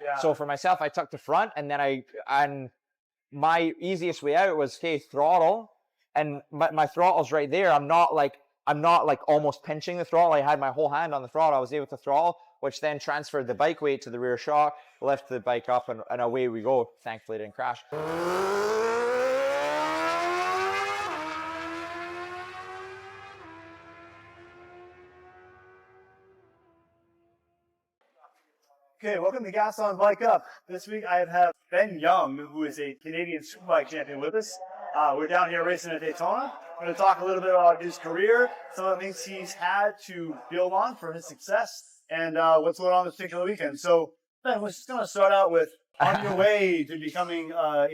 Yeah. So for myself, I took the front, and then my easiest way out was, okay, throttle, and my throttle's right there. I'm not like almost pinching the throttle. I had my whole hand on the throttle. I was able to throttle, which then transferred the bike weight to the rear shock, lift the bike up, and away we go. Thankfully, it didn't crash. Okay, welcome to GasOnBikeUp. This week I have Ben Young, who is a Canadian Superbike champion, with us. We're down here racing at Daytona. We're going to talk a little bit about his career, some of the things he's had to build on for his success, and what's going on this particular weekend. So, Ben, we're just going to start out with, on your way to becoming a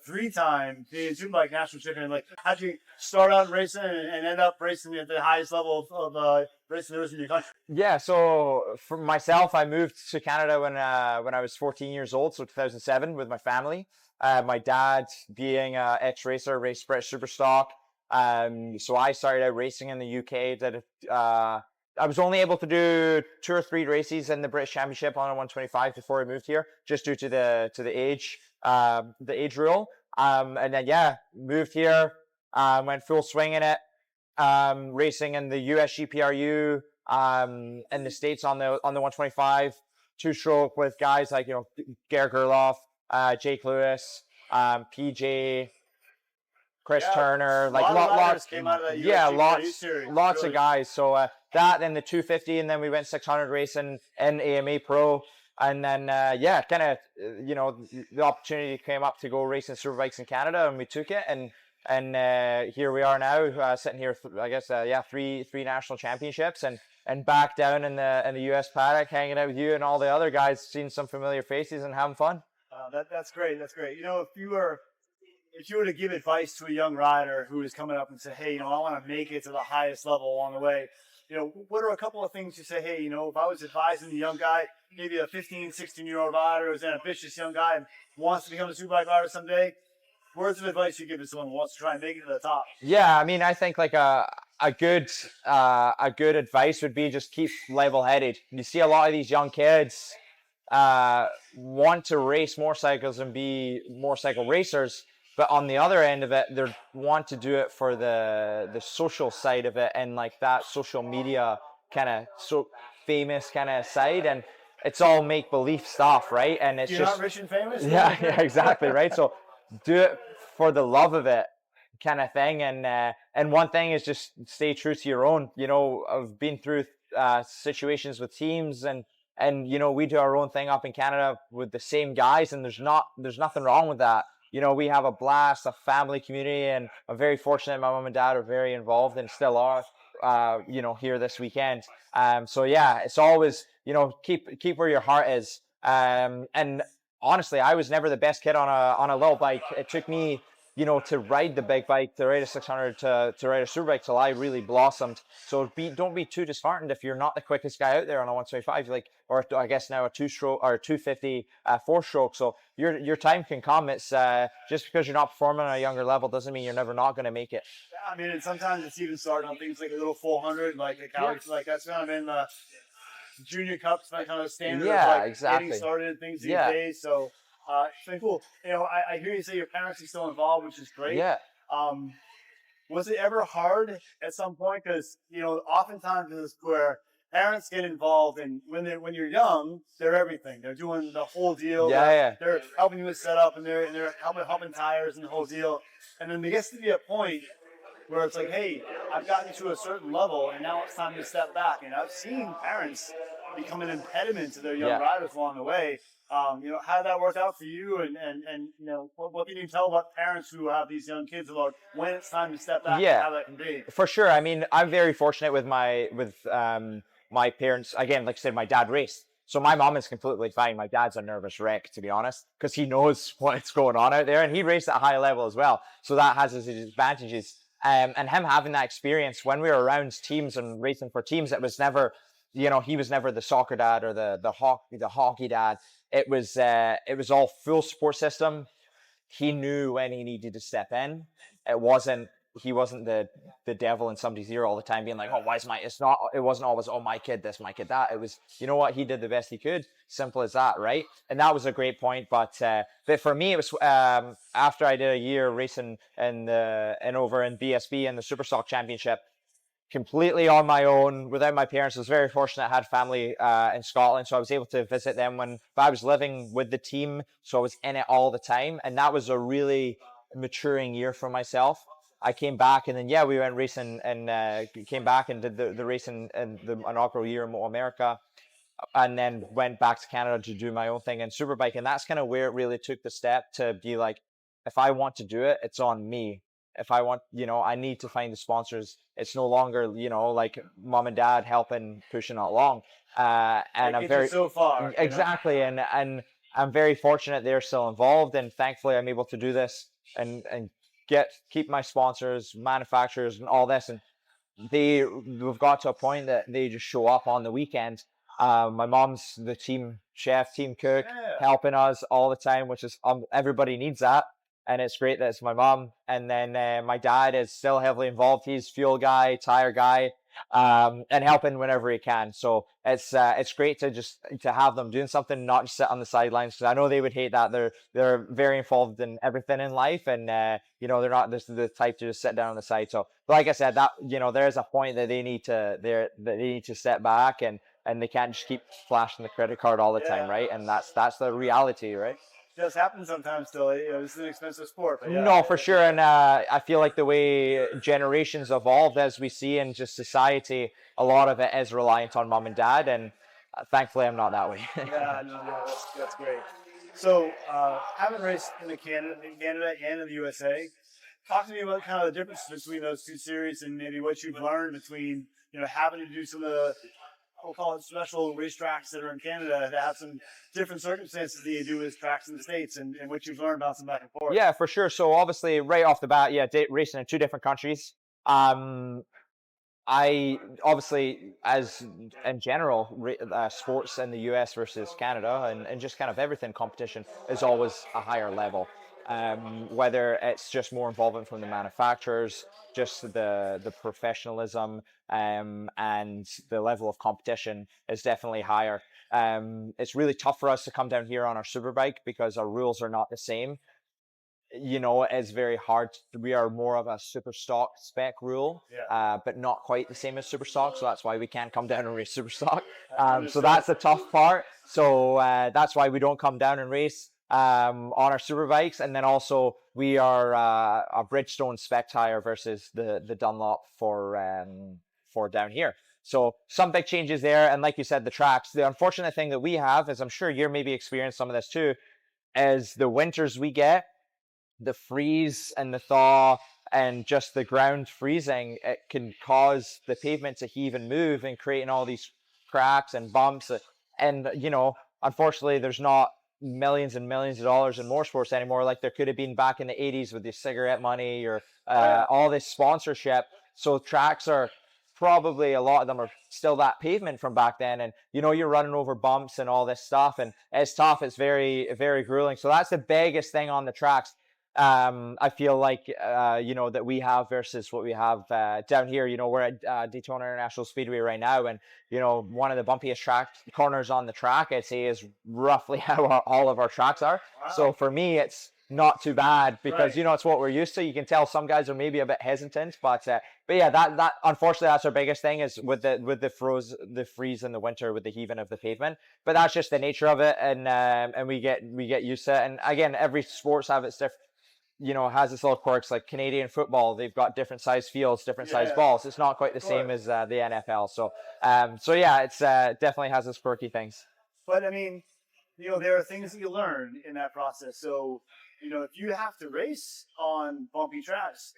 3-time Canadian Superbike national champion. Like, how'd you start out racing and end up racing at the highest level of racing there is in your country? Yeah, so for myself, I moved to Canada when I was 14 years old, so 2007, with my family. My dad, being an ex-racer, raced British Superstock. So I started out racing in the UK. I was only able to do 2 or 3 races in the British Championship on a 125 before I moved here, just due to the age rule. And then moved here, went full swing in it, racing in the US GPRU, in the States on the 125, 2-stroke with guys like Garrett Gerloff, Jake Lewis, PJ. Chris Turner, like lots came out of that lots of guys. So that, then the 250, and then we went 600 racing in AMA Pro, and then the opportunity came up to go racing superbikes in Canada, and we took it, and here we are now, sitting here. I guess three national championships, and back down in the US paddock, hanging out with you and all the other guys, seeing some familiar faces and having fun. That's great. That's great. If you were to give advice to a young rider who is coming up and say, hey, I want to make it to the highest level along the way, what are a couple of things you say, hey, if I was advising a young guy, maybe a 15, 16-year-old rider who's an ambitious young guy and wants to become a superbike rider someday, words of advice you give to someone who wants to try and make it to the top? Yeah, I mean, I think like a good advice would be just keep level-headed. You see a lot of these young kids want to race motorcycles and be motorcycle racers, but on the other end of it, they want to do it for the social side of it, and like that social media kind of famous kind of side, and it's all make believe stuff, right? And it's You're just not rich and famous. Yeah, exactly, right. So do it for the love of it, kind of thing. And one thing is just stay true to your own. I've been through situations with teams, and we do our own thing up in Canada with the same guys, and there's nothing wrong with that. We have a blast, a family community, and I'm very fortunate my mom and dad are very involved and still are, here this weekend. So yeah, it's always, keep where your heart is. And honestly, I was never the best kid on a little bike. It took me, to ride the big bike, to ride a 600, to ride a superbike till I really blossomed. So don't be too disheartened if you're not the quickest guy out there on a 125, or I guess now a 2-stroke or a 250 4-stroke. So your time can come. It's just because you're not performing on a younger level doesn't mean you're never not going to make it. I mean, and sometimes it's even starting on things like a little 400, like a Cali, like that's kind of in the junior cups, that kind of standard of exactly. Getting started and things these days. So it's been cool. I hear you say your parents are still involved, which is great. Yeah. Was it ever hard at some point? Because oftentimes it's where parents get involved, and when you're young, they're everything. They're doing the whole deal. They're helping you with setup, and they're helping tires and the whole deal. And then there gets to be a point where it's like, hey, I've gotten to a certain level, and now it's time to step back. And I've seen parents become an impediment to their young riders along the way. How did that work out for you? And what can you tell about parents who have these young kids about when it's time to step back and how that can be? For sure. I mean, I'm very fortunate with my parents. Again, like I said, my dad raced. So my mom is completely fine. My dad's a nervous wreck, to be honest, because he knows what's going on out there, and he raced at a high level as well. So that has its advantages. And him having that experience when we were around teams and racing for teams, it was never, he was never the soccer dad or the hockey dad. It was all full support system. He knew when he needed to step in. It wasn't he wasn't the devil in somebody's ear all the time being like, oh, why is it wasn't always, oh, my kid this, my kid that. It was, you know what, he did the best he could. Simple as that, right? And that was a great point. But for me, it was after I did a year racing and over in BSB in the Superstock Championship, completely on my own without my parents. I was very fortunate. I had family in Scotland, so I was able to visit them but I was living with the team, so I was in it all the time, and that was a really maturing year for myself. I came back, and then we went racing, and came back and did the racing in the inaugural year in Moto America, and then went back to Canada to do my own thing in Superbike. And that's kind of where it really took the step to be like, if I want to do it, it's on me. If I want, I need to find the sponsors. It's no longer, like mom and dad helping, pushing it along. And I'm very so far. Exactly. And I'm very fortunate they're still involved. And thankfully I'm able to do this and keep my sponsors, manufacturers and all this. And we've got to a point that they just show up on the weekends. My mom's the team chef, team cook, helping us all the time, which is everybody needs that. And it's great that it's my mom. And then my dad is still heavily involved. He's fuel guy, tire guy, and helping whenever he can. So it's great to have them doing something, not just sit on the sidelines. Because I know they would hate that. They're very involved in everything in life, and they're not the type to just sit down on the side. So, like I said, that there's a point that they need to step back, and they can't just keep flashing the credit card all the time, right? And that's the reality, right? It does happen sometimes still. It's an expensive sport. But No, for sure. And I feel like the way generations evolved, as we see in just society, a lot of it is reliant on mom and dad. And thankfully, I'm not that way. No, that's great. So, having raced in Canada and in the USA, talk to me about kind of the difference between those two series and maybe what you've learned between, having to do some of the, we'll call it special racetracks that are in Canada that have some different circumstances that you do with tracks in the States, and what you've learned about some back and forth. Yeah, for sure. So obviously right off the bat, racing in two different countries. I obviously, as in general, sports in the US versus Canada and just kind of everything, competition is always a higher level. Whether it's just more involvement from the manufacturers, just the professionalism, and the level of competition is definitely higher. It's really tough for us to come down here on our superbike because our rules are not the same. It's very hard. We are more of a super stock spec rule, but not quite the same as super stock. So that's why we can't come down and race super stock. So that's the tough part. So that's why we don't come down and race on our super bikes. And then also we are a Bridgestone spec tire versus the Dunlop for down here. So some big changes there. And like you said, the tracks. The unfortunate thing that we have is, I'm sure you're maybe experienced some of this too, is the winters we get, the freeze and the thaw and just the ground freezing, it can cause the pavement to heave and move and creating all these cracks and bumps. And, unfortunately, there's not millions and millions of dollars in motorsports anymore like there could have been back in the 80s with the cigarette money or all this sponsorship. So tracks are probably, a lot of them are still that pavement from back then, and you're running over bumps and all this stuff, and it's tough. It's very, very grueling. So that's the biggest thing on the tracks. I feel like that we have versus what we have down here. We're at Daytona International Speedway right now, and one of the bumpiest corners on the track, I'd say, is roughly how all of our tracks are. Wow. So for me, it's not too bad because it's what we're used to. You can tell some guys are maybe a bit hesitant, but yeah, that unfortunately that's our biggest thing is with the freeze in the winter with the heaving of the pavement. But that's just the nature of it, and we get used to it. And again, every sports have its different. Has its little quirks. Like Canadian football, they've got different size fields, different size balls. It's not quite the same as the NFL. So yeah, it's definitely has its quirky things. But I mean, there are things that you learn in that process. So, if you have to race on bumpy tracks,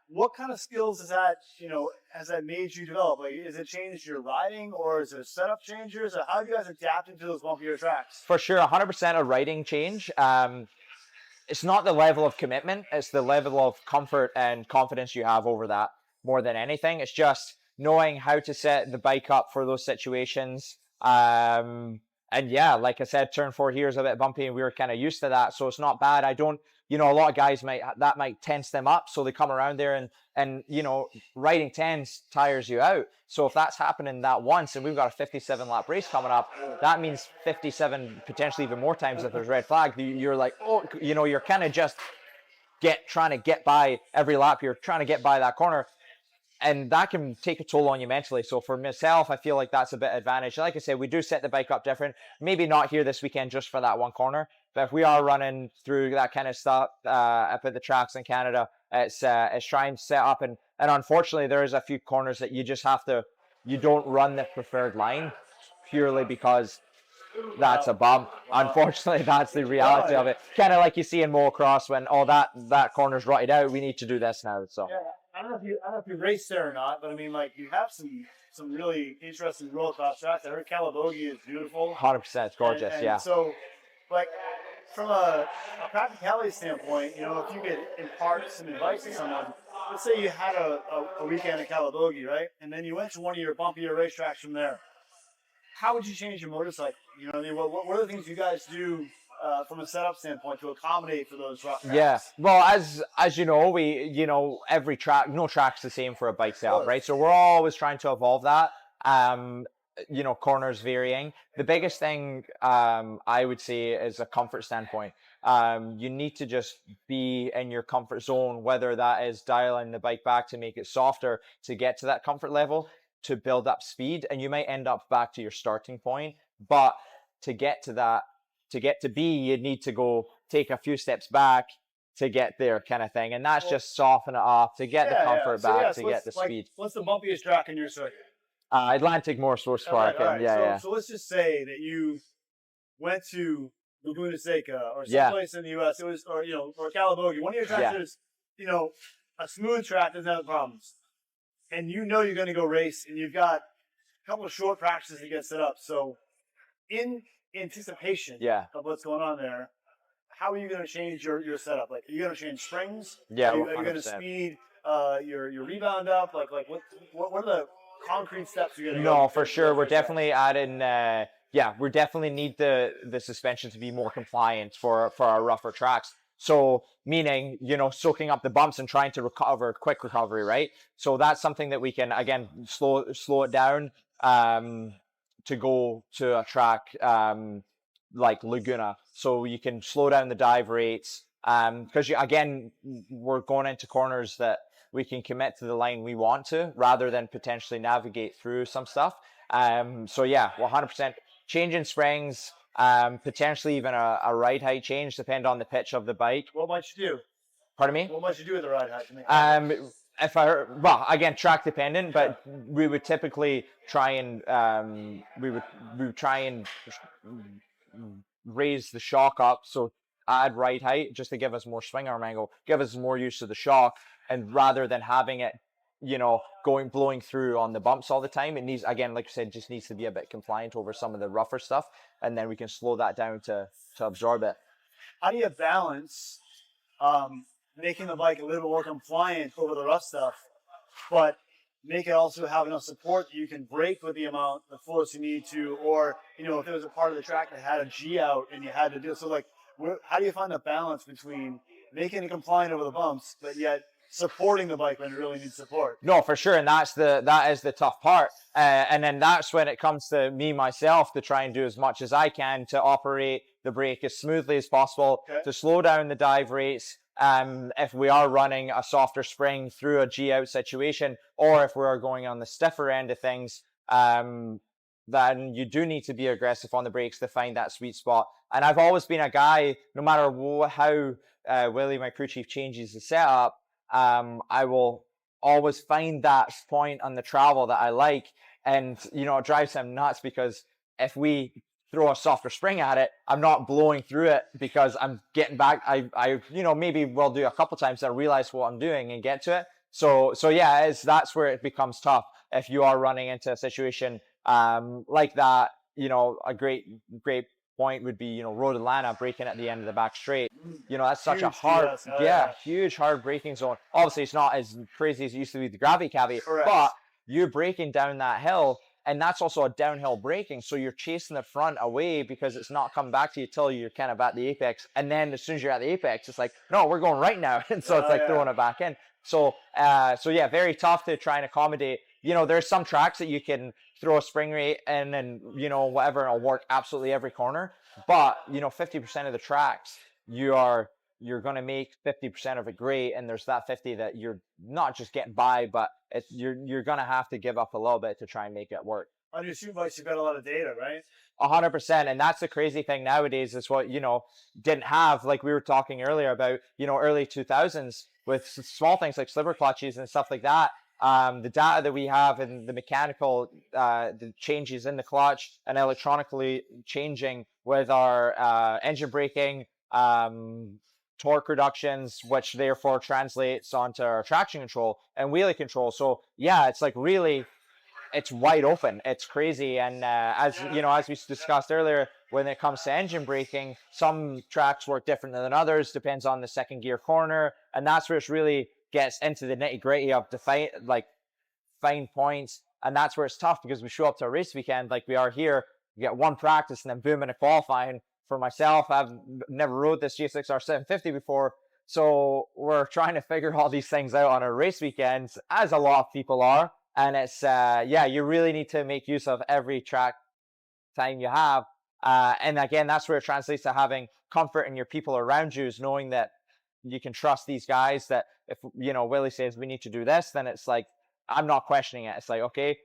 what kind of skills has that made you develop? Like, has it changed your riding, or is it setup changes, or how have you guys adapted to those bumpier tracks? For sure, 100% a riding change. It's not the level of commitment, it's the level of comfort and confidence you have over that more than anything. It's just knowing how to set the bike up for those situations. And yeah, like I said, turn 4 here is a bit bumpy and we were kind of used to that. So it's not bad. I don't a lot of guys might tense them up, so they come around there and riding 10s tires you out. So if that's happening that once, and we've got a 57 lap race coming up, that means 57, potentially even more times if there's red flag. You're like, oh, you're kind of just trying to get by every lap. You're trying to get by that corner. And that can take a toll on you mentally. So for myself, I feel like that's a bit advantage. Like I said, we do set the bike up different. Maybe not here this weekend just for that one corner. But if we are running through that kind of stuff up at the tracks in Canada, it's trying to set up. And unfortunately, there's a few corners that you don't run the preferred line purely because that's a bump. Unfortunately, that's the reality of it. Kind of like you see in motocross when that corner's rotted out. We need to do this now. So. Yeah. I don't know if you raced there or not, but I mean, like, you have some really interesting roller coaster tracks. I heard Calabogie is beautiful. 100%, it's gorgeous. And yeah. So, like, from a practicality standpoint, if you could impart some advice to someone, let's say you had a weekend at Calabogie, right, and then you went to one of your bumpier racetracks from there. How would you change your motorcycle? What are the things you guys do from a setup standpoint to accommodate for those rough tracks? Yeah, well, as you know, every track, no track's the same for a bike setup, right? So we're always trying to evolve that. Corners varying. The biggest thing I would say is a comfort standpoint. You need to just be in your comfort zone, whether that is dialing the bike back to make it softer to get to that comfort level, to build up speed, and you might end up back to your starting point. But to get to B, you need to go take a few steps back to get there, kind of thing. And that's just soften it up to get the comfort back, to get the speed. What's the bumpiest track in your circuit? Atlantic Motorsports Park. All right. Yeah. So let's just say that you went to Laguna Seca or someplace in the U.S. or Calabogie. One of your tracks is, a smooth track doesn't have problems. And you're going to go race, and you've got a couple of short practices to get set up. So in anticipation of what's going on there, how are you going to change your setup? Like, are you going to change springs? Yeah, are you going to speed your rebound up? Like what are the concrete steps you're going to go? No, for sure. We're definitely adding. We definitely need the suspension to be more compliant for our rougher tracks. So meaning, soaking up the bumps and trying to recover, quick recovery, right? So that's something that we can, again, slow it down to go to a track like Laguna. So you can slow down the dive rates because, we're going into corners that we can commit to the line we want to rather than potentially navigate through some stuff. 100% changing springs. Potentially even a ride height change, depend on the pitch of the bike. What might you do? Pardon me? What might you do with the ride height? Again, track dependent, but we would typically try and we would try and raise the shock up, so add ride height just to give us more swing arm angle, give us more use of the shock, and rather than having it blowing through on the bumps all the time, it needs, again, like I said, just needs to be a bit compliant over some of the rougher stuff, and then we can slow that down to absorb it. How do you balance making the bike a little bit more compliant over the rough stuff, but make it also have enough support that you can brake with the amount of force you need to, or if there was a part of the track that had a G out and you had to do it, so how do you find a balance between making it compliant over the bumps, but yet supporting the bike when it really needs support? No, for sure, and that is the tough part. And then that's when it comes to me myself to try and do as much as I can to operate the brake as smoothly as possible, to slow down the dive rates. If we are running a softer spring through a G out situation, or if we are going on the stiffer end of things, then you do need to be aggressive on the brakes to find that sweet spot. And I've always been a guy, no matter how Willie, my crew chief, changes the setup, I will always find that point on the travel that I like. And, it drives him nuts because if we throw a softer spring at it, I'm not blowing through it because I'm getting back. I maybe we'll do a couple times and realize what I'm doing and get to it. So that's where it becomes tough. If you are running into a situation like that, a great point would be, Road Atlanta braking at the end of the back straight. That's such a hard, huge hard braking zone. Obviously, it's not as crazy as it used to be with the gravity cabbie, but you're braking down that hill And that's also a downhill braking. So you're chasing the front away because it's not coming back to you till you're kind of at the apex. And then as soon as you're at the apex, it's like, no, we're going right now. And so it's like throwing it back in. So, yeah, very tough to try and accommodate. There's some tracks that you can throw a spring rate in and, whatever, it'll work absolutely every corner. But, 50% of the tracks, you're going to make 50% of it great, and there's that 50 that you're not just getting by, but you're going to have to give up a little bit to try and make it work. On your superbikes, you've got a lot of data, right? 100%, and that's the crazy thing nowadays is what didn't have, like we were talking earlier about early 2000s with small things like sliver clutches and stuff like that. The data that we have and the mechanical the changes in the clutch and electronically changing with our engine braking, torque reductions, which therefore translates onto our traction control and wheelie control. So yeah, it's like really, it's wide open. It's crazy. And as we discussed earlier, when it comes to engine braking, some tracks work different than others, depends on the second gear corner. And that's where it really gets into the nitty gritty of fine points. And that's where it's tough, because we show up to a race weekend like we are here, we get one practice and then boom, in a qualifying. For myself, I've never rode this GSX-R 750 before, so we're trying to figure all these things out on a race weekend, as a lot of people are. And it's you really need to make use of every track time you have. And again, that's where it translates to having comfort in your people around you, is knowing that you can trust these guys, that if Willie says we need to do this, then it's like, I'm not questioning it. It's like, okay,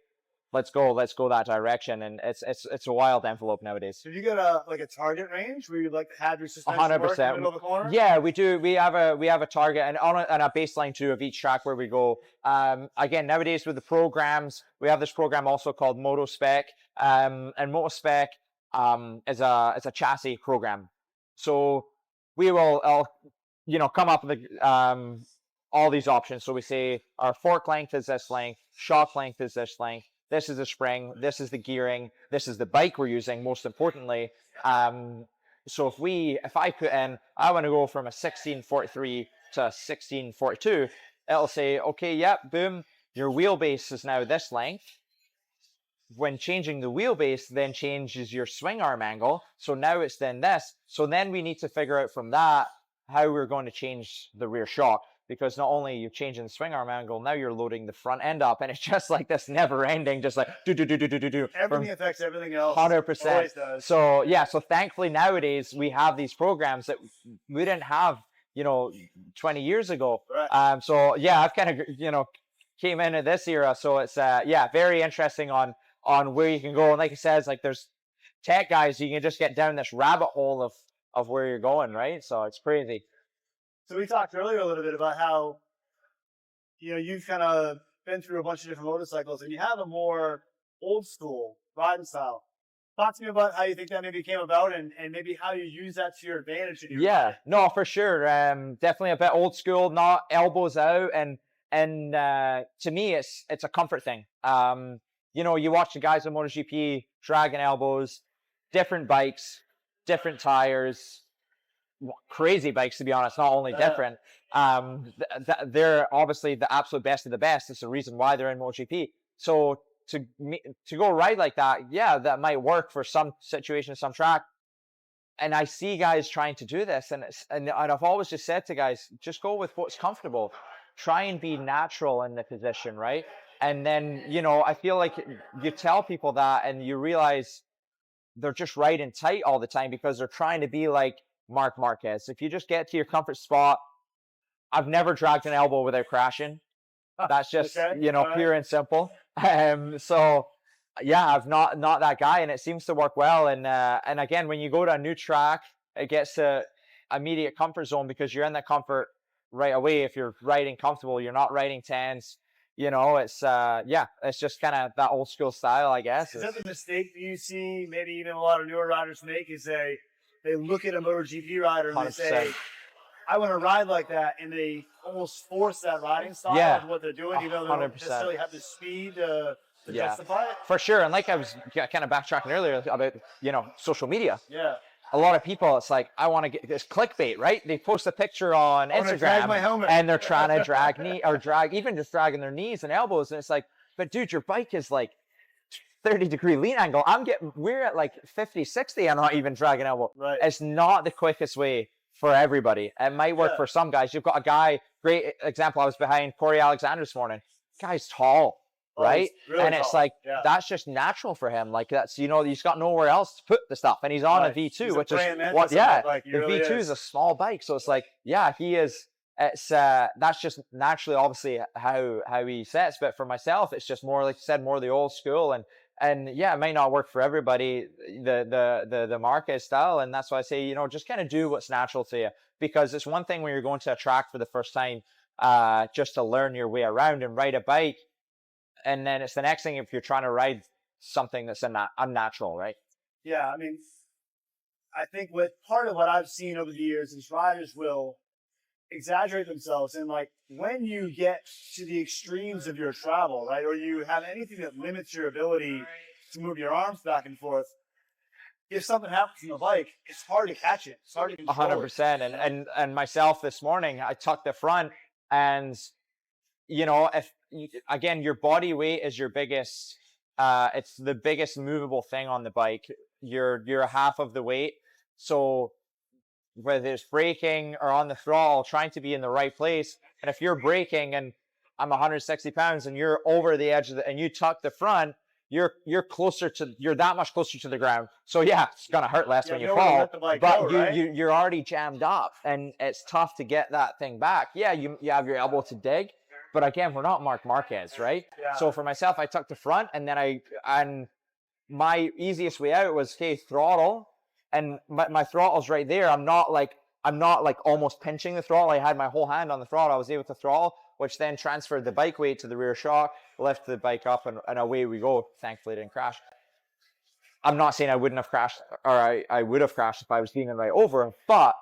let's go that direction. And it's a wild envelope nowadays. So you got a target range where you'd like to have your suspension 100%. Work in the middle of the corner? Yeah, we do. We have a target and on a baseline too of each track where we go. Again, nowadays with the programs, we have this program also called MotoSpec. And MotoSpec is a chassis program. So we will come up with all these options. So we say our fork length is this length, shock length is this length. This is the spring, this is the gearing, this is the bike we're using, most importantly. So if I put in, I want to go from a 1643 to a 1642, it'll say, okay, yep, boom, your wheelbase is now this length. When changing the wheelbase, then changes your swing arm angle. So now it's then this. So then we need to figure out from that how we're going to change the rear shock. Because not only you're changing the swing arm angle, now you're loading the front end up, and it's just like this never ending, just like do. Everything affects everything else. 100%. Always does. So yeah, so thankfully nowadays we have these programs that we didn't have, 20 years ago. Right. So yeah, I've kind of came into this era, so it's very interesting on where you can go. And like I said, it's like there's tech guys, you can just get down this rabbit hole of where you're going, right? So it's crazy. So we talked earlier a little bit about how, you've kind of been through a bunch of different motorcycles and you have a more old school riding style. Talk to me about how you think that maybe came about and maybe how you use that to your advantage. No, for sure. Definitely a bit old school, not elbows out. And to me, it's a comfort thing. You watch the guys on MotoGP dragging elbows, different bikes, different tires, crazy bikes, to be honest, not only different. They're obviously the absolute best of the best. It's the reason why they're in MotoGP. So to go ride like that, that might work for some situation, some track. And I see guys trying to do this, and I've always just said to guys, just go with what's comfortable. Try and be natural in the position, right? And then, I feel like you tell people that and you realize they're just riding tight all the time because they're trying to be like Marc Marquez. If you just get to your comfort spot, I've never dragged an elbow without crashing. That's just, pure and simple. So yeah, I've not that guy, and it seems to work well. And again, when you go to a new track, it gets to immediate comfort zone because you're in that comfort right away. If you're riding comfortable, you're not riding tense. It's just kind of that old school style, I guess. Is that the mistake that you see maybe even a lot of newer riders make, is they look at a MotoGP rider and 100%. They say, I want to ride like that, and they almost force that riding style of what they're doing, even though they don't necessarily have the speed to justify it. For sure. And like I was kind of backtracking earlier about, social media. Yeah. A lot of people, it's like, I want to get this clickbait, right? They post a picture on Instagram and they're trying to dragging their knees and elbows. And it's like, but dude, your bike is like 30-degree lean angle. We're at like 50, 60. I'm not even dragging elbow. Right. It's not the quickest way for everybody. It might work for some guys. You've got a guy, great example. I was behind Corey Alexander this morning. Guy's tall, right? Really and tall. It's like, that's just natural for him. Like that's, he's got nowhere else to put the stuff. And he's on a V2, which is what, the V2 is a small bike. So it's like, he is. It's that's just naturally, obviously, how he sets. But for myself, it's just more, like you said, more the old school. And it might not work for everybody, the Marquez style. And that's why I say, just kind of do what's natural to you. Because it's one thing when you're going to a track for the first time, just to learn your way around and ride a bike. And then it's the next thing if you're trying to ride something that's unnatural, right? Yeah, I mean, I think part of what I've seen over the years is riders will exaggerate themselves, and like when you get to the extremes of your travel, right, or you have anything that limits your ability to move your arms back and forth, if something happens on the bike, it's hard to catch it. It's hard to control 100%. And myself this morning, I tucked the front, and if again, your body weight is your biggest. It's the biggest movable thing on the bike. You're half of the weight, so whether it's braking or on the throttle, trying to be in the right place. And if you're braking and I'm 160 pounds and you're over the edge and you tuck the front, you're that much closer to the ground. So it's gonna hurt less when you fall. But you're already jammed up, and it's tough to get that thing back. You have your elbow to dig, but again, we're not Marc Marquez, right? Yeah. So for myself, I tucked the front, and then my easiest way out was throttle. And my throttle's right there. I'm not like almost pinching the throttle. I had my whole hand on the throttle. I was able to throttle, which then transferred the bike weight to the rear shock, lifted the bike up, and away we go. Thankfully, it didn't crash. I'm not saying I wouldn't have crashed, or I would have crashed if I was leaning right over, but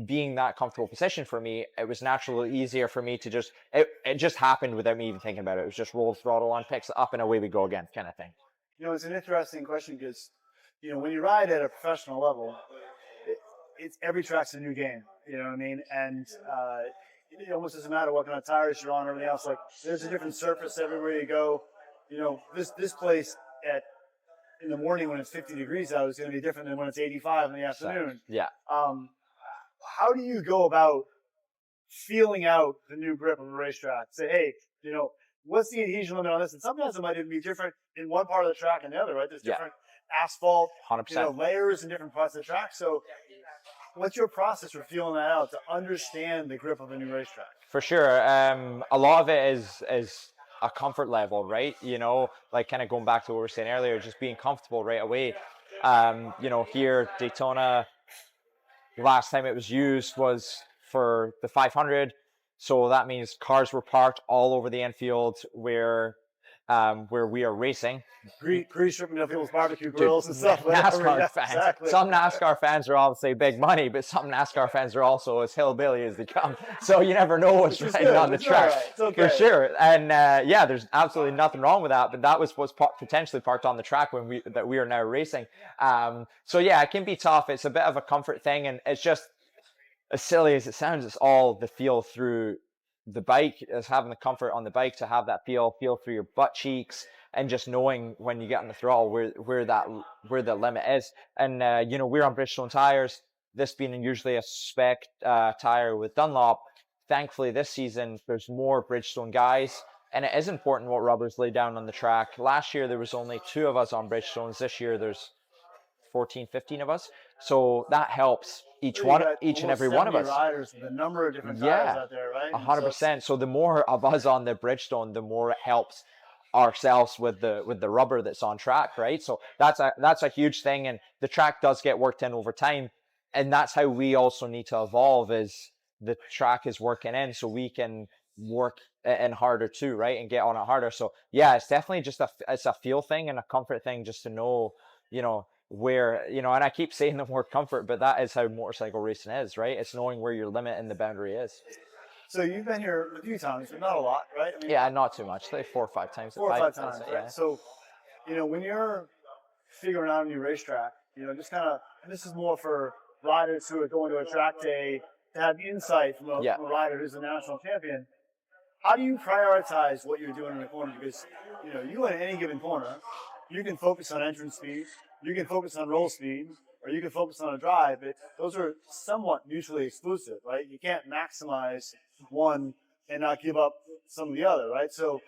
being that comfortable position for me, it was naturally easier for me to it just happened without me even thinking about it. It was just roll the throttle on, picks it up, and away we go again, kind of thing. It's an interesting question because, when you ride at a professional level, it's every track's a new game. You know what I mean? And it almost doesn't matter what kind of tires you're on or everything else. Like, there's a different surface everywhere you go. This place in the morning when it's 50 degrees out is going to be different than when it's 85 in the afternoon. Yeah. How do you go about feeling out the new grip of a racetrack? Say, hey, what's the adhesion limit on this? And sometimes it might even be different in one part of the track and the other, right? There's different asphalt, 100%. Layers in different parts of the track. So what's your process for feeling that out to understand the grip of a new racetrack? For sure. A lot of it is a comfort level, right? Like kind of going back to what we were saying earlier, just being comfortable right away. Here, Daytona, last time it was used was for the 500. So that means cars were parked all over the infield where we are racing. Grease stripping up people's barbecue grills and stuff. NASCAR fans. Exactly. Some NASCAR fans are obviously big money, but some NASCAR fans are also as hillbilly as they come. So you never know what's riding on the track. Right. Okay. For sure. And there's absolutely nothing wrong with that. But that was potentially parked on the track when we are now racing. It can be tough. It's a bit of a comfort thing, and it's just as silly as it sounds. It's all the feel through the bike, is having the comfort on the bike to have that feel through your butt cheeks, and just knowing when you get on the throttle where the limit is. And we're on Bridgestone tires, this being usually a spec tire with Dunlop. Thankfully this season there's more Bridgestone guys, and it is important what rubbers lay down on the track. Last year there was only 2 of us on Bridgestones. This year there's 14, 15 of us. So that helps each and every one of us. Riders, the number of different tires out there, right? 100%. So the more of us on the Bridgestone, the more it helps ourselves with the rubber that's on track, right? So that's a huge thing, and the track does get worked in over time, and that's how we also need to evolve. Is the track is working in, so we can work in harder too, right, and get on it harder. So it's definitely just it's a feel thing and a comfort thing, just to know, where, and I keep saying the word comfort, but that is how motorcycle racing is, right? It's knowing where your limit and the boundary is. So you've been here a few times, but not a lot, right? I mean, not too much. Like 4 or 5 times. 4 or 5 times, right? Yeah. So, when you're figuring out a new racetrack, just kind of, this is more for riders who are going to a track day to have insight from a rider who's a national champion. How do you prioritize what you're doing in the corner? Because, you in any given corner, you can focus on entrance speed, you can focus on roll speed, or you can focus on a drive. Those are somewhat mutually exclusive, right? You can't maximize one and not give up some of the other, right? So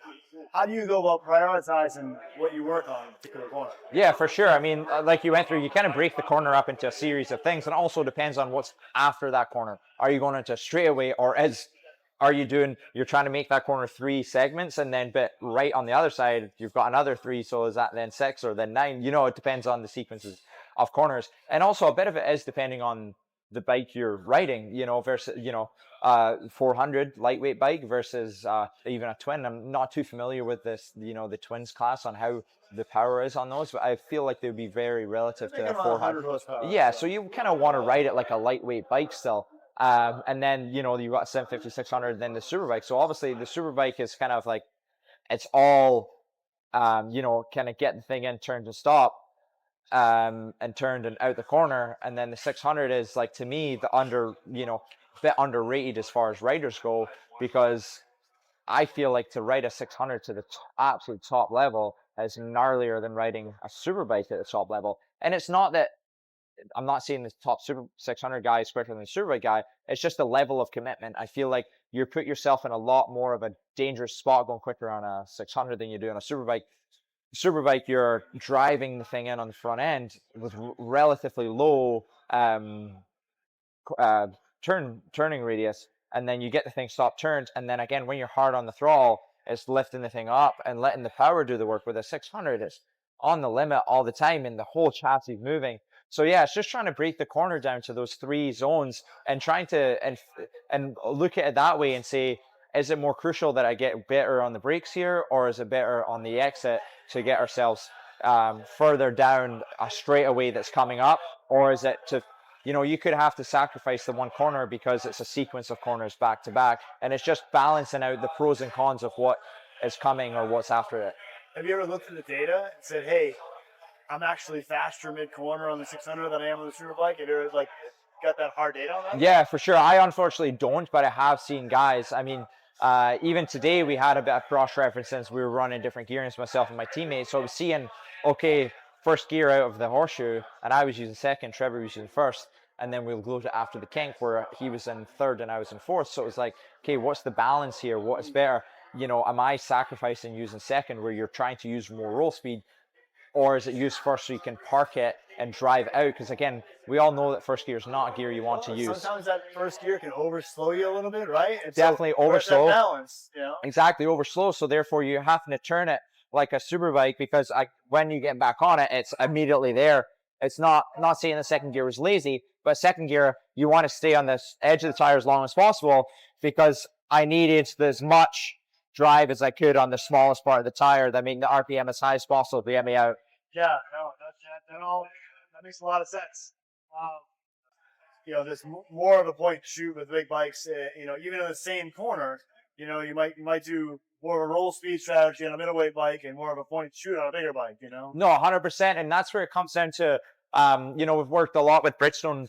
how do you go about prioritizing what you work on in a particular corner? Yeah, for sure. I mean, like you went through, you kind of break the corner up into a series of things, and also depends on what's after that corner. Are you going into a straightaway, or you're trying to make that corner 3 segments, and then but right on the other side you've got another 3, so is that then 6 or then 9? It depends on the sequences of corners, and also a bit of it is depending on the bike you're riding, versus 400 lightweight bike versus even a twin. I'm not too familiar with this, the twins class, on how the power is on those, but I feel like they would be very relative to a 400 horsepower. Yeah, so you kind of want to ride it like a lightweight bike still. And then, you've got 750, 600, then the superbike. So obviously the superbike is kind of like, it's all, kind of get the thing in, turn to stop, and turned and out the corner. And then the 600 is like, to me, bit underrated as far as riders go, because I feel like to ride a 600 to the absolute top level is gnarlier than riding a superbike at the top level. And it's not that I'm not saying the top super 600 guy is quicker than the superbike guy. It's just the level of commitment. I feel like you put yourself in a lot more of a dangerous spot going quicker on a 600 than you do on a superbike. Superbike, you're driving the thing in on the front end with relatively low turning radius, and then you get the thing stop turned, and then again when you're hard on the throttle, it's lifting the thing up and letting the power do the work. With a 600, it's on the limit all the time, and the whole chassis moving. So yeah, it's just trying to break the corner down to those 3 zones and trying to and look at it that way and say, is it more crucial that I get better on the brakes here, or is it better on the exit to get ourselves further down a straightaway that's coming up, or is it to you could have to sacrifice the one corner because it's a sequence of corners back to back, and it's just balancing out the pros and cons of what is coming or what's after it. Have you ever looked at the data and said, hey, I'm actually faster mid-corner on the 600 than I am on the superbike? Have you ever, got that hard data on that? Yeah, for sure. I unfortunately don't, but I have seen guys. I mean, even today we had a bit of cross-reference since we were running different gearings, myself and my teammates. So I was seeing, okay, first gear out of the horseshoe, and I was using second, Trevor was using first, and then we'll go to after the kink where he was in third and I was in fourth. So it was like, okay, what's the balance here? What is better? Am I sacrificing using second where you're trying to use more roll speed, or is it used first so you can park it and drive out? Because again, we all know that first gear is not a gear you want to use. Sometimes that first gear can overslow you a little bit, right? And definitely so overslow. Balance, Exactly, overslow. So therefore, you're having to turn it like a superbike, because when you get back on it, it's immediately there. It's not saying the second gear was lazy, but second gear, you want to stay on the edge of the tire as long as possible, because I needed as much drive as I could on the smallest part of the tire that make the RPM as high as possible to get me out. Yeah, no, that makes a lot of sense. There's more of a point to shoot with big bikes. Even in the same corner, you might do more of a roll speed strategy on a middleweight bike and more of a point to shoot on a bigger bike. No, 100%, and that's where it comes down to. We've worked a lot with Bridgestone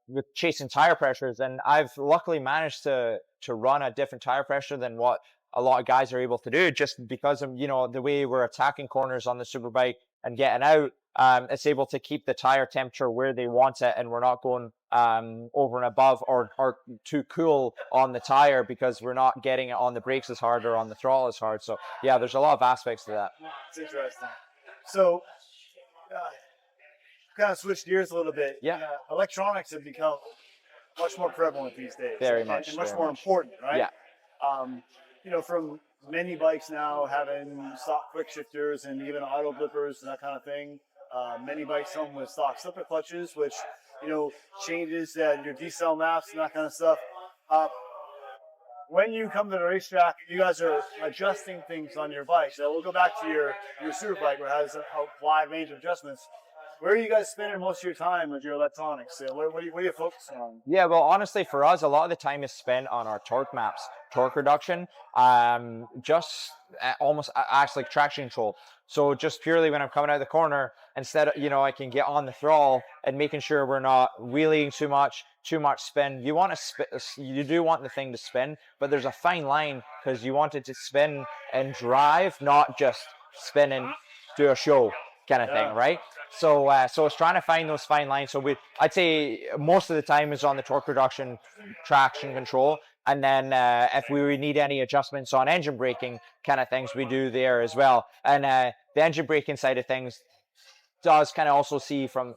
with chasing tire pressures, and I've luckily managed to run a different tire pressure than what a lot of guys are able to do, just because of the way we're attacking corners on the superbike and getting out. It's able to keep the tire temperature where they want it, and we're not going over and above or too cool on the tire, because we're not getting it on the brakes as hard or on the throttle as hard. So yeah, there's a lot of aspects to that. It's interesting. So kind of switch gears a little bit. Yeah. Electronics have become much more prevalent these days. Very much. And much more important, right? Yeah. From many bikes now having stock quick shifters and even auto blippers and that kind of thing. Many bikes come with stock slipper clutches, which, changes your decel maps and that kind of stuff. When you come to the racetrack, you guys are adjusting things on your bike. So we'll go back to your superbike, where it has a wide range of adjustments. Where are you guys spending most of your time with your electronics? What are you focusing on? Yeah, well, honestly, for us, a lot of the time is spent on our torque maps, torque reduction, just almost actually like traction control. So just purely when I'm coming out of the corner, instead of, I can get on the throttle and making sure we're not wheeling too much spin. You do want the thing to spin, but there's a fine line, because you want it to spin and drive, not just spin and do a show kind of thing, right? So so it's trying to find those fine lines. So I'd say most of the time is on the torque reduction, traction control, and then if we need any adjustments on engine braking kind of things, we do there as well. And the engine braking side of things does kind of also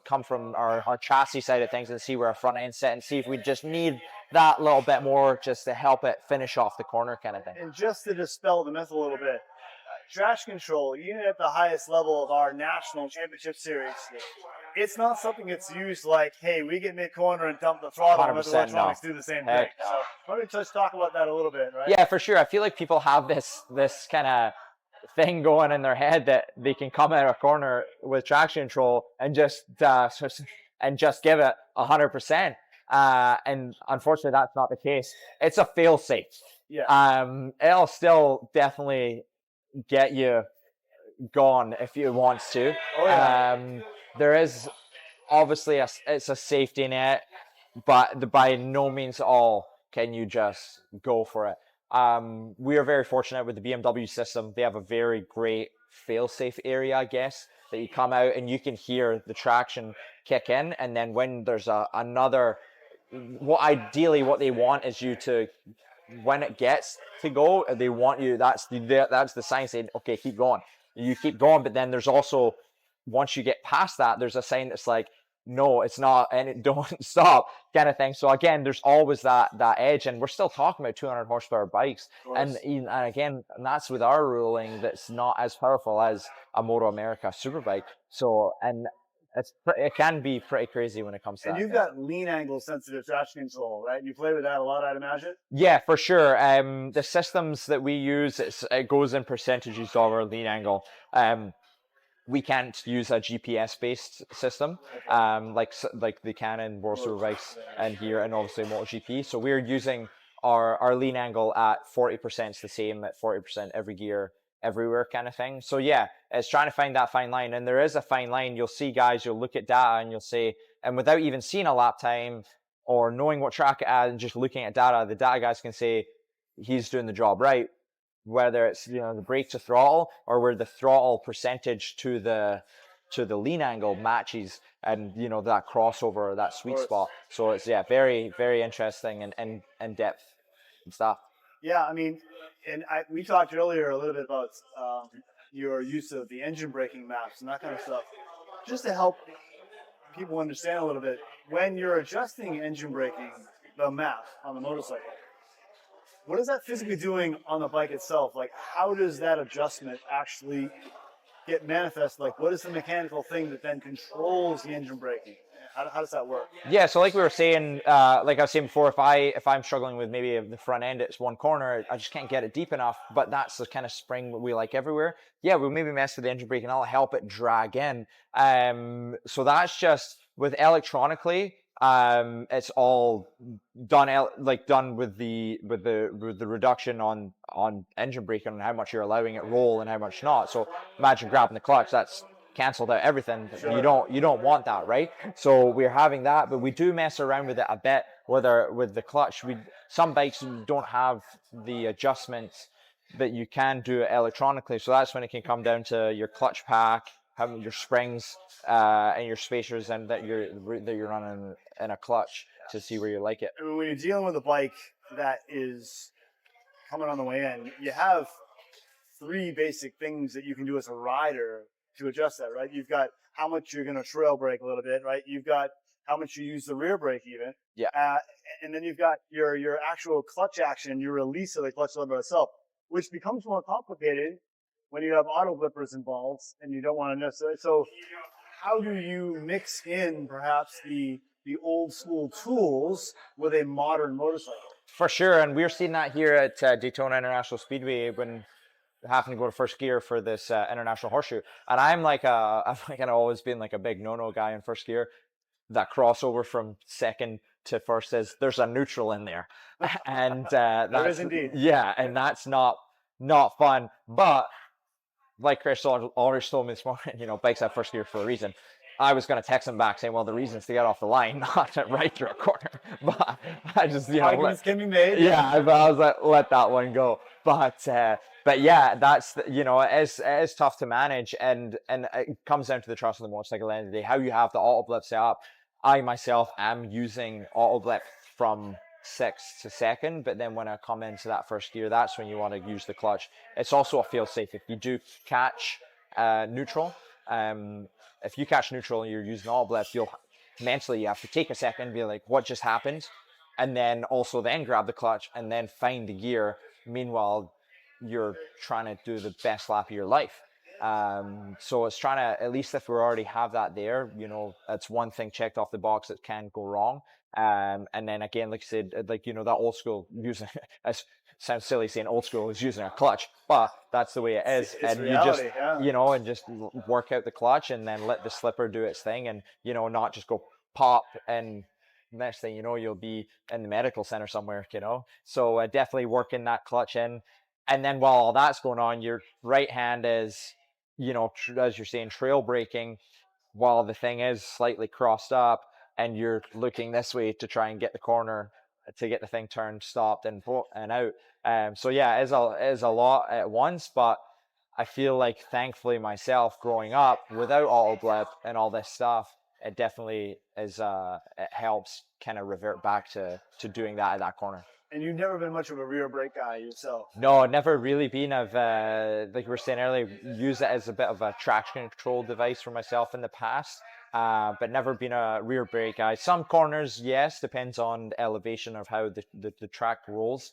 come from our chassis side of things, and see where our front end set, and see if we just need that little bit more just to help it finish off the corner kind of thing. And just to dispel the myth a little bit, traction control, even at the highest level of our national championship series, it's not something that's used like, hey, we get mid-corner and dump the throttle and the electronics do the same thing. So why don't we just talk about that a little bit, right? Yeah, for sure. I feel like people have this kind of thing going in their head that they can come out of a corner with traction control and just give it 100%. And unfortunately, that's not the case. It's a fail-safe. Yeah. It'll still definitely get you gone if you want to. Oh, yeah. There is obviously it's a safety net, but by no means all can you just go for it. We are very fortunate with the BMW system. They have a very great fail-safe area, I guess, that you come out and you can hear the traction kick in, and then when there's another, ideally what they want is you to, when it gets to go, they want you, that's the sign saying, okay, keep going. You keep going, but then there's also, once you get past that, there's a sign that's like, no, it's not, and it don't stop kind of thing. So again, there's always that edge, and we're still talking about 200 horsepower bikes, and again, and that's with our ruling that's not as powerful as a Moto America Superbike. So, and it can be pretty crazy when it comes to that. And you've got lean angle sensitive traction control, right? You play with that a lot, I'd imagine. Yeah, for sure. The systems that we use, it goes in percentages of our lean angle. We can't use a GPS-based system, like the Canon World Superbikes and here, and obviously MotoGP. So we're using our lean angle at 40%. It's the same at 40% every gear, everywhere kind of thing. So yeah, it's trying to find that fine line, and there is a fine line. You'll see guys, you'll look at data and you'll say, and without even seeing a lap time or knowing what track it had and just looking at data, the data guys can say he's doing the job right. Whether it's the brake to throttle, or where the throttle percentage to the lean angle matches, and that crossover, that sweet spot. So it's very, very interesting and depth and stuff. Yeah, I mean, and we talked earlier a little bit about your use of the engine braking maps and that kind of stuff. Just to help people understand a little bit, when you're adjusting engine braking, the map on the motorcycle, what is that physically doing on the bike itself? Like, how does that adjustment actually get manifest? Like, what is the mechanical thing that then controls the engine braking? How does that work? Yeah, so like we were saying, like I was saying before, if I'm struggling with maybe the front end, it's one corner, I just can't get it deep enough, but that's the kind of spring that we like everywhere. Yeah, we'll maybe mess with the engine brake and I'll help it drag in. So that's just with electronically. It's all done with the reduction on engine braking and how much you're allowing it roll and how much not. So imagine grabbing the clutch, that's canceled out everything. Sure. You don't want that, right? So we're having that, but we do mess around with it a bit with the clutch. Some bikes don't have the adjustments that you can do electronically, so that's when it can come down to your clutch pack, having your springs and your spacers, and that you're running in a clutch to see where you like it. When you're dealing with a bike that is coming on the way in, you have three basic things that you can do as a rider to adjust that, right? You've got how much you're going to trail brake a little bit, right? You've got how much you use the rear brake even. Yeah. And then you've got your actual clutch action, your release of the clutch lever itself, which becomes more complicated when you have auto blippers involved and you don't want to necessarily. So how do you mix in perhaps the old school tools with a modern motorcycle? For sure, and we're seeing that here at Daytona International Speedway when having to go to first gear for this international horseshoe. And I've kind of always been like a big no-no guy in first gear. That crossover from second to first there's a neutral in there, and there is indeed. Yeah, and that's not fun. But like Chris always told me this morning, bikes have first gear for a reason. I was going to text him back saying, well, the reason is to get off the line, not to right through a corner. But I just, arguments can be made. Yeah, I was like, let that one go. But yeah, that's, it is tough to manage, and it comes down to the trust of the motorcycle at the end of the day, how you have the auto blip set up. I myself am using auto blip from 6th to 2nd, but then when I come into that first gear, that's when you want to use the clutch. It's also a feel safe. If you do catch neutral, if you catch neutral and you're using auto blip, mentally you have to take a second and be like, what just happened? And then grab the clutch and then find the gear. Meanwhile, you're trying to do the best lap of your life. So it's trying to, at least if we already have that there, that's one thing checked off the box that can go wrong. And then again, like I said, that old school using, it sounds silly saying old school is using a clutch, but that's the way it is. It's and reality, you just, and just work out the clutch and then let the slipper do its thing, and, not just go pop and next thing you know, you'll be in the medical center somewhere, So definitely working that clutch in. And then while all that's going on, your right hand is, as you're saying, trail braking while the thing is slightly crossed up, and you're looking this way to try and get the corner to get the thing turned, stopped, and out. So yeah, it is a lot at once, but I feel like thankfully myself growing up without auto blip and all this stuff, it definitely is. It helps kind of revert back to doing that at that corner. And you've never been much of a rear brake guy yourself. No, never really been. I've, like we were saying earlier, used it as a bit of a traction control device for myself in the past, but never been a rear brake guy. Some corners, yes, depends on the elevation of how the track rolls,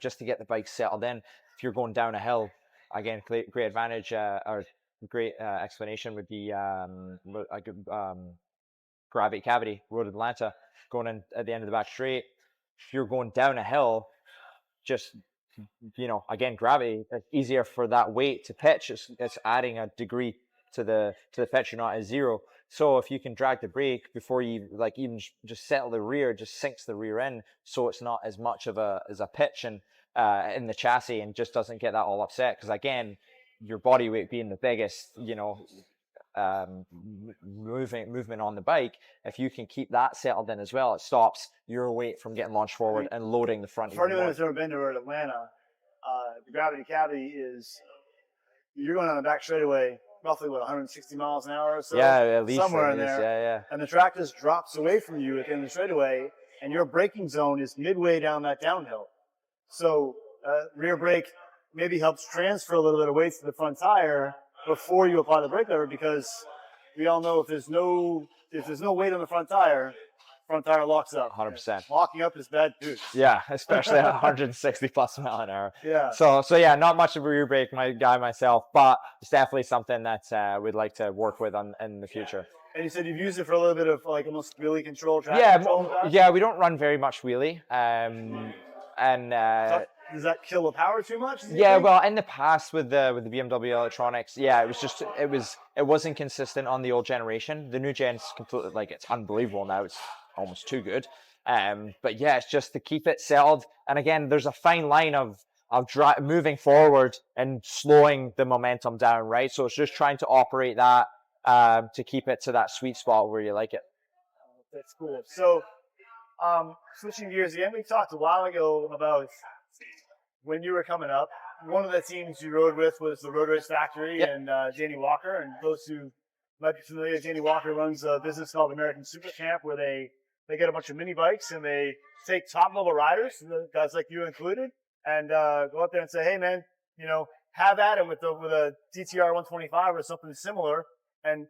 just to get the bike settled in. If you're going down a hill, again, great advantage, or great explanation would be gravity cavity, Road Atlanta, going in at the end of the back straight. If you're going down a hill, just, again, gravity, it's easier for that weight to pitch. It's adding a degree to the pitch. You're not at zero. So if you can drag the brake before you even just settle the rear, just sinks the rear in, so it's not as much of a pitch and in the chassis, and just doesn't get that all upset. Because again, your body weight being the biggest, movement on the bike, if you can keep that settled in as well, it stops your weight from getting launched forward and loading the front. For anyone who's ever been to Road Atlanta, the gravity cavity is, you're going on the back straightaway roughly 160 miles an hour or so, at least somewhere in there, yeah, and the track just drops away from you at the end of the straightaway, and your braking zone is midway down that downhill. So rear brake maybe helps transfer a little bit of weight to the front tire before you apply the brake lever, because we all know if there's no weight on the front tire locks up. 100%. Locking up is bad news. Yeah, especially at 160 plus mile an hour. Yeah. So yeah, not much of a rear brake myself, but it's definitely something that we'd like to work with in the future. And you said you've used it for a little bit of almost wheelie control, track control. Yeah, we don't run very much wheelie. Does that kill the power too much? Yeah, well, in the past with the BMW electronics, yeah, it wasn't consistent on the old generation. The new gen's completely, it's unbelievable now. It's almost too good. But yeah, it's just to keep it settled. And again, there's a fine line of moving forward and slowing the momentum down, right? So it's just trying to operate that to keep it to that sweet spot where you like it. That's cool. So switching gears again, we talked a while ago about when you were coming up. One of the teams you rode with was the Road Race Factory and Danny Walker. And those who might be familiar, Danny Walker runs a business called American Super Camp, where they get a bunch of mini bikes and they take top level riders, guys like you included, and go up there and say, hey man, have at it with a DTR 125 or something similar, and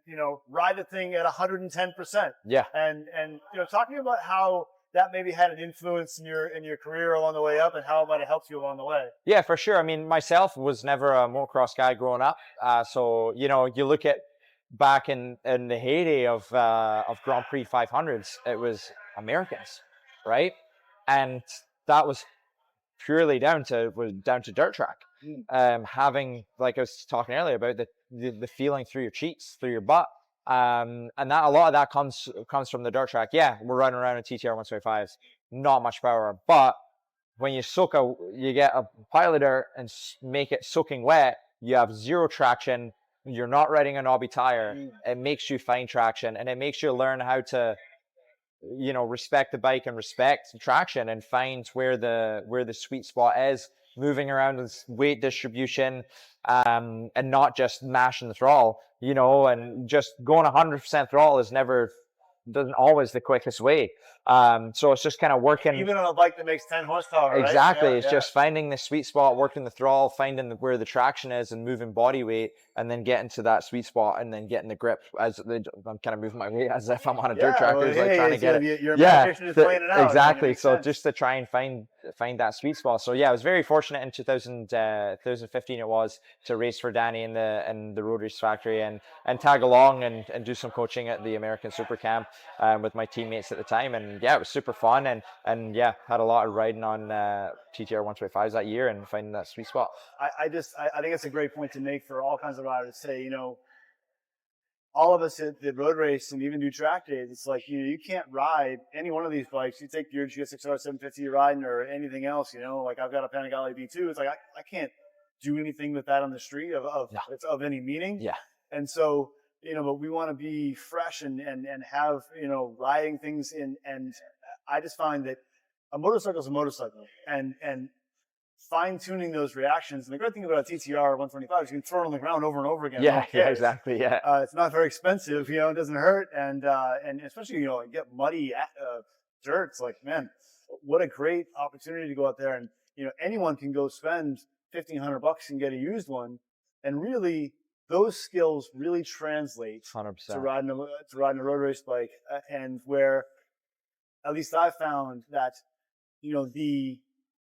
ride the thing at 110%. Yeah. And talking about how that maybe had an influence in your career along the way up, and how it might have helped you along the way. Yeah, for sure. I mean, myself was never a motocross guy growing up. So you look at back in the heyday of Grand Prix 500s, it was Americans, right? And that was purely down to dirt track. Having, like I was talking earlier about the feeling through your cheeks, through your butt. And that a lot of that comes from the dirt track. Yeah, we're running around in TTR 125s, not much power, but when you get a pile of dirt and make it soaking wet, you have zero traction. you're not riding a knobby tire, it makes you find traction, and it makes you learn how to, respect the bike and respect traction and find where the sweet spot is, moving around with weight distribution, and not just mashing the throttle, and just going 100% throttle doesn't always the quickest way. So it's just kind of working. Even on a bike that makes 10 horsepower, exactly. Right? It's just finding the sweet spot, working the throttle, finding where the traction is, and moving body weight, and then getting to that sweet spot, and then getting the grip. I'm kind of moving my weight as if I'm on a dirt track, well, trying to get it. Your imagination is playing it out. Exactly. So sense. just to try and find that sweet spot. So yeah, I was very fortunate in 2015 it was to race for Danny in the Road Race Factory and tag along and do some coaching at the American Super Camp with my teammates at the time. And yeah, it was super fun, and yeah, had a lot of riding on TTR 125s that year and finding that sweet spot. I think it's a great point to make for all kinds of riders. Say, all of us at the road race and even do track days, it's like, you can't ride any one of these bikes. You take your GSXR 750 you're riding or anything else, like I've got a Panigale B2. It's like, I can't do anything with that on the street of any meaning. Yeah. And so, but we want to be fresh and have, riding things and I just find that a motorcycle is a motorcycle and fine-tuning those reactions. And the great thing about a TTR 125 is you can throw it on the ground over and over again. Yeah, exactly. Yeah. It's not very expensive, it doesn't hurt. And especially, get muddy dirt. It's like, man, what a great opportunity to go out there. And, anyone can go spend $1,500 and get a used one. And really, those skills really translate 100%. to riding a road race bike. And where, at least I found that, the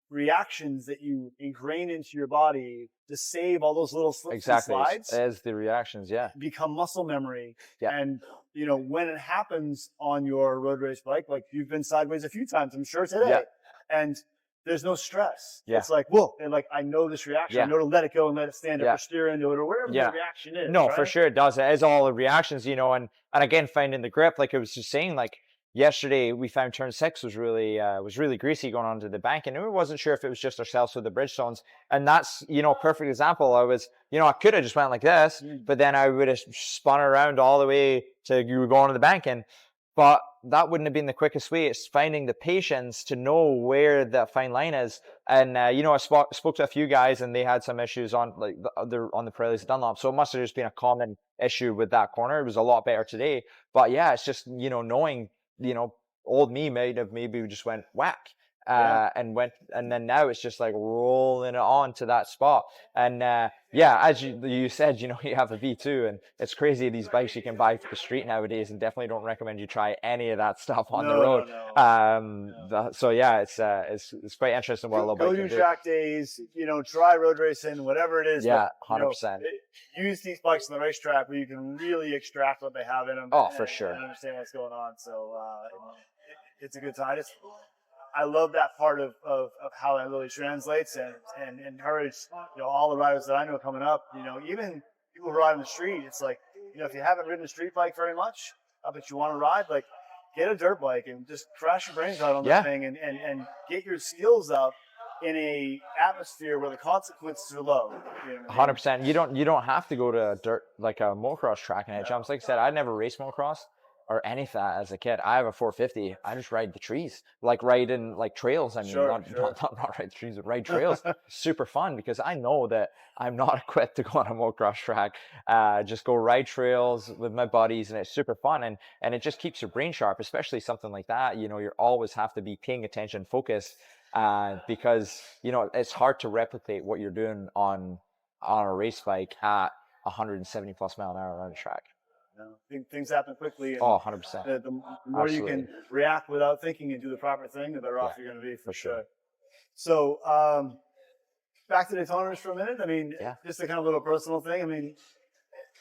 reactions that you ingrain into your body to save all those little slips and slides as the reactions become muscle memory. Yeah. And when it happens on your road race bike, like you've been sideways a few times, I'm sure today, and there's no stress. It's like, whoa, and like I know this reaction. I know to let it go and let it stand up or steer into it or whatever the reaction is. No, for sure it does. It is all the reactions, and again finding the grip, like I was just saying, like yesterday we found turn 6 was really greasy going onto the bank, and we wasn't sure if it was just ourselves with the Bridgestones. And that's perfect example. I was I could have just went like this, but then I would have spun around all the way to you were going to the bank, but that wouldn't have been the quickest way. It's finding the patience to know where that fine line is. And I spoke to a few guys, and they had some issues on on the Pirellis Dunlop, so it must have just been a common issue with that corner. It was a lot better today, but yeah, it's just knowing. Old me maybe just went whack and then now it's just like rolling it on to that spot. And as you said, you have a V2, and it's crazy these bikes you can buy for the street nowadays, and definitely don't recommend you try any of that stuff on the road. So yeah, it's quite interesting what a little bike can do. Go do track days, try road racing, whatever it is. Yeah, 100%. Use these bikes on the racetrack where you can really extract what they have in them. For sure. And understand what's going on. So it's a good time. I love that part of how that really translates and encourage all the riders that I know coming up. Even people who ride on the street. It's like if you haven't ridden a street bike very much, but you want to ride, like get a dirt bike and just crash your brains out on the thing and get your skills up in a atmosphere where the consequences are low. 100%. You don't have to go to a dirt like a motocross track and hit jumps. Like I said, I never raced motocross or any of that as a kid. I have a 450. I just ride the trees, like ride in like trails. I mean, not ride the trees, but ride trails. Super fun because I know that I'm not equipped to go on a motocross track. Just go ride trails with my buddies, and it's super fun. And it just keeps your brain sharp, especially something like that. You always have to be paying attention, focused, because it's hard to replicate what you're doing on a race bike at 170 plus mile an hour on a track. Things happen quickly. And 100%. The more you can react without thinking and do the proper thing, the better off you're going to be for sure. So back to Daytona for a minute. I mean, just a kind of little personal thing. I mean,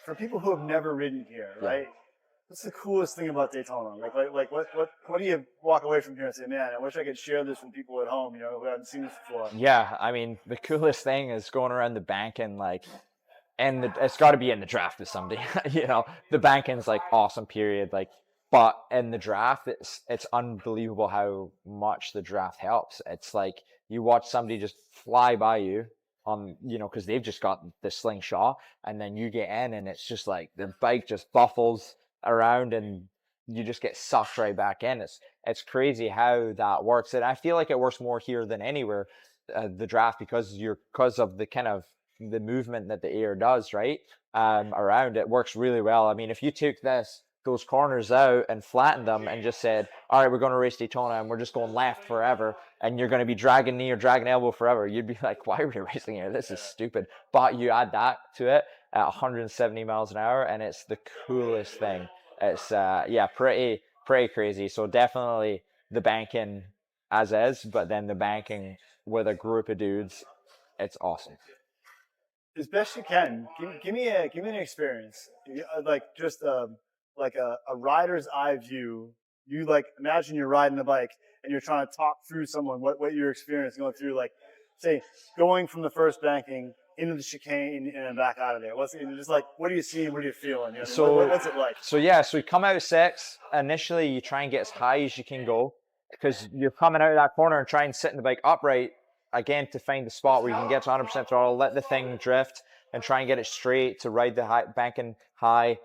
for people who have never ridden here, right? What's the coolest thing about Daytona? Like what do you walk away from here and say, man, I wish I could share this with people at home, who haven't seen this before? Yeah, I mean, the coolest thing is going around the bank and it's got to be in the draft with somebody. The banking's like awesome, period. But in the draft, it's unbelievable how much the draft helps. It's like you watch somebody just fly by you, because they've just got the slingshot, and then you get in, and it's just like the bike just buffles around, and you just get sucked right back in. It's crazy how that works, and I feel like it works more here than anywhere, the draft, because of the kind of the movement that the air does, right? Around it works really well. I mean, if you took those corners out and flattened them and just said, all right, we're going to race Daytona and we're just going left forever, and you're going to be dragging knee or dragging elbow forever, you'd be like, why are we racing here? This is stupid. But you add that to it at 170 miles an hour, and it's the coolest thing. It's pretty crazy. So definitely the banking as is, but then the banking with a group of dudes, it's awesome. As best you can, give me an experience, like just like a rider's eye view. You like imagine you're riding a bike and you're trying to talk through someone what your experience going through, like say going from the first banking into the chicane and back out of there. What's just like? What do you see? What are you feeling? You know, so what's it like? So you come out of six. Initially, you try and get as high as you can go, because you're coming out of that corner and try and sit in the bike upright again to find the spot where you can get to 100% throttle, let the thing drift, and try and get it straight to ride the banking high.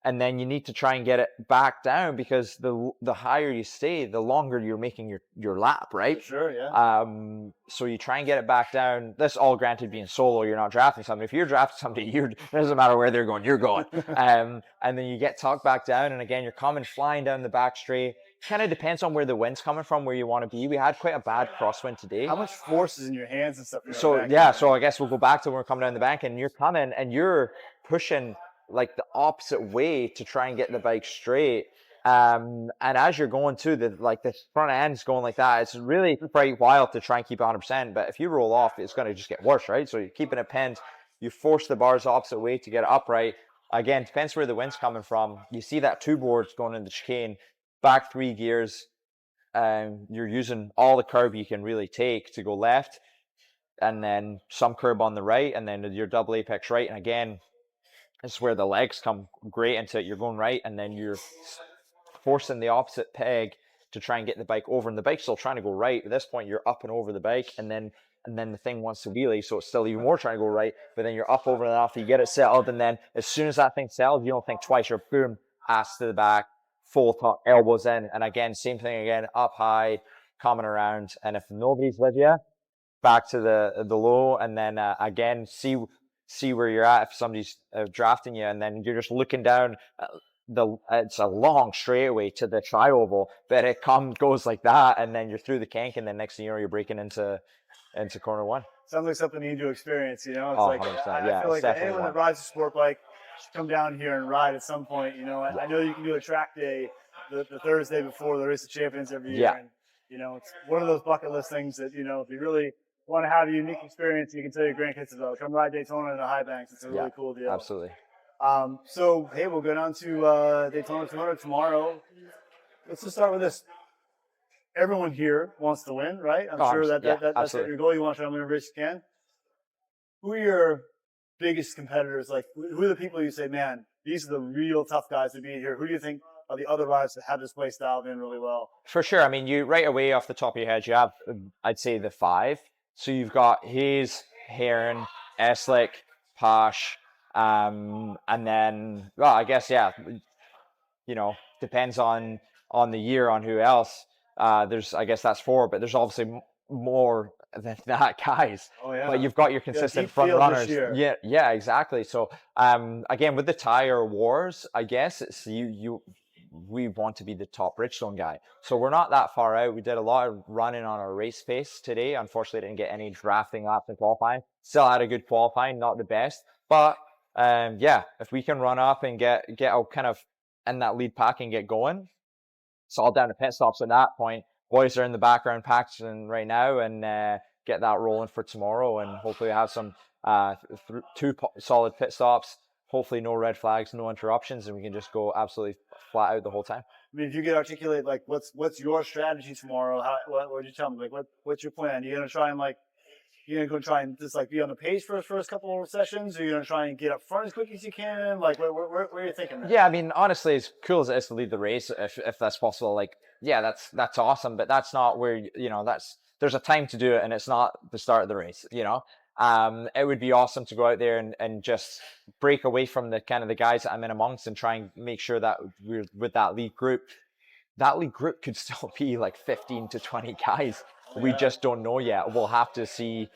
And then you need to try and get it back down, because the higher you stay, the longer you're making your lap, right? Sure, yeah. So you try and get it back down. This all granted being solo, you're not drafting somebody. If you're drafting somebody, it doesn't matter where they're going, you're going. And then you get tucked back down, and again, you're coming flying down the back straight. Kind of depends on where the wind's coming from, where you want to be. We had quite a bad crosswind today. How much force is in your hands and stuff? So I guess we'll go back to when we're coming down the bank, and you're coming and you're pushing like the opposite way to try and get the bike straight. And as you're going to the front end's going like that, it's really quite wild to try and keep 100%. But if you roll off, it's going to just get worse, right? So you're keeping it pinned. You force the bars the opposite way to get it upright. Again, depends where the wind's coming from. You see that two boards going in the chicane, back 3 gears. You're using all the curb you can really take to go left, and then some curb on the right, and then your double apex right. And again, it's where the legs come great into it. You're going right, and then you're forcing the opposite peg to try and get the bike over, and the bike's still trying to go right. At this point, you're up and over the bike, and then the thing wants to wheelie, so it's still even more trying to go right, but then you're up over and after you get it settled, and then as soon as that thing settles, you don't think twice, you're boom, ass to the back, full top, elbows in, and again, same thing again, up high, coming around, and if nobody's with you, back to the low, and then again, see where you're at if somebody's drafting you, and then you're just looking down it's a long straightaway to the tri-oval, but it goes like that, and then you're through the kink, and then next thing you know, you're breaking into corner one. Sounds like something you need to experience, you know? It's oh, like 100%. I feel like anyone that rides a sport bike should come down here and ride at some point, you know? I know you can do a track day the Thursday before the Race of Champions every year, and you know, it's one of those bucket list things that, you know, if you really want to have a unique experience, you can tell your grandkids about. Come ride Daytona in the high banks. It's a really cool deal. Absolutely. So, hey, we'll go down to Daytona 200 tomorrow. Let's just start with this. Everyone here wants to win, right? I'm sure that's your goal. You want to try to win every race you can. Who are your biggest competitors? Like, who are the people you say, man, these are the real tough guys to beat here? Who do you think are the other riders that have this place dialed in really well? For sure. I mean, you right away off the top of your head, you have, I'd say, the five. So you've got Hayes, Heron, Eslick, Pash, and then, well, I guess, you know, depends on the year on who else. I guess that's four, but there's obviously more than that, guys. Oh, yeah. But you've got your consistent front runners. Yeah, exactly. So, again, with the tire wars, I guess it's we want to be the top Bridgestone guy. So we're not that far out. We did a lot of running on our race pace today. Unfortunately, didn't get any drafting laps in qualifying. Still had a good qualifying, not the best. But if we can run up and get out kind of in that lead pack and get going, it's all down to pit stops at that point. Boys are in the background practicing right now, and get that rolling for tomorrow, and hopefully have some two solid pit stops. Hopefully no red flags, no interruptions, and we can just go absolutely flat out the whole time. I mean, if you could articulate, like, what's your strategy tomorrow? What would you tell me? Like, what's your plan? You're gonna try and try and just like be on the pace for the first couple of sessions, or you're gonna try and get up front as quick as you can? Like, where are you thinking? Yeah, I mean, honestly, as cool as it is to lead the race, if that's possible, like, yeah, that's awesome, but that's not where there's a time to do it, and it's not the start of the race, you know. It would be awesome to go out there and just break away from the kind of the guys that I'm in amongst and try and make sure that we're with that lead group. That league group could still be like 15 to 20 guys. We just don't know yet. We'll have to see.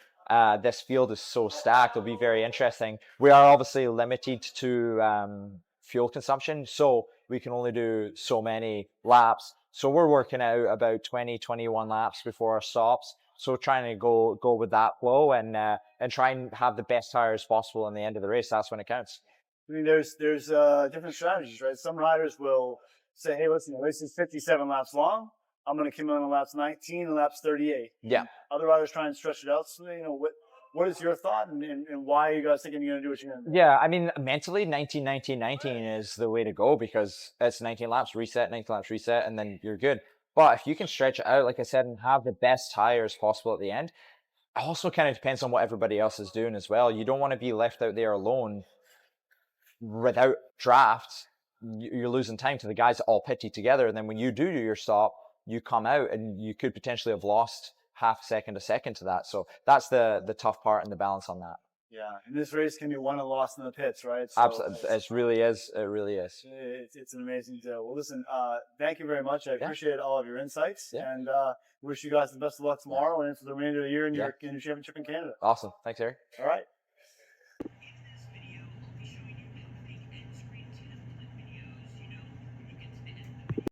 This field is so stacked. It'll be very interesting. We are obviously limited to fuel consumption, so we can only do so many laps. So we're working out about 20, 21 laps before our stops. So trying to go with that flow and try and have the best tires possible in the end of the race. That's when it counts. I mean, there's different strategies, right? Some riders will say, hey, listen, the race is 57 laps long. I'm going to come in on laps 19 and laps 38. Yeah. Other riders try and stretch it out. So, what is your thought and why are you guys thinking you're going to do what you're going to do? Yeah, I mean, mentally, 19, 19, 19 is the way to go because it's 19 laps, reset, 19 laps, reset, and then you're good. But if you can stretch it out, like I said, and have the best tires possible at the end, it also kind of depends on what everybody else is doing as well. You don't want to be left out there alone without drafts. You're losing time to the guys that all pitted together. And then when you do your stop, you come out and you could potentially have lost half a second to that. So that's the tough part and the balance on that. Yeah, and this race can be won and lost in the pits, right? So absolutely, it really is. It really is. It's an amazing deal. Well, listen, thank you very much. I appreciate all of your insights, and wish you guys the best of luck tomorrow and for the remainder of the year in your championship in Canada. Awesome. Thanks, Eric. All right.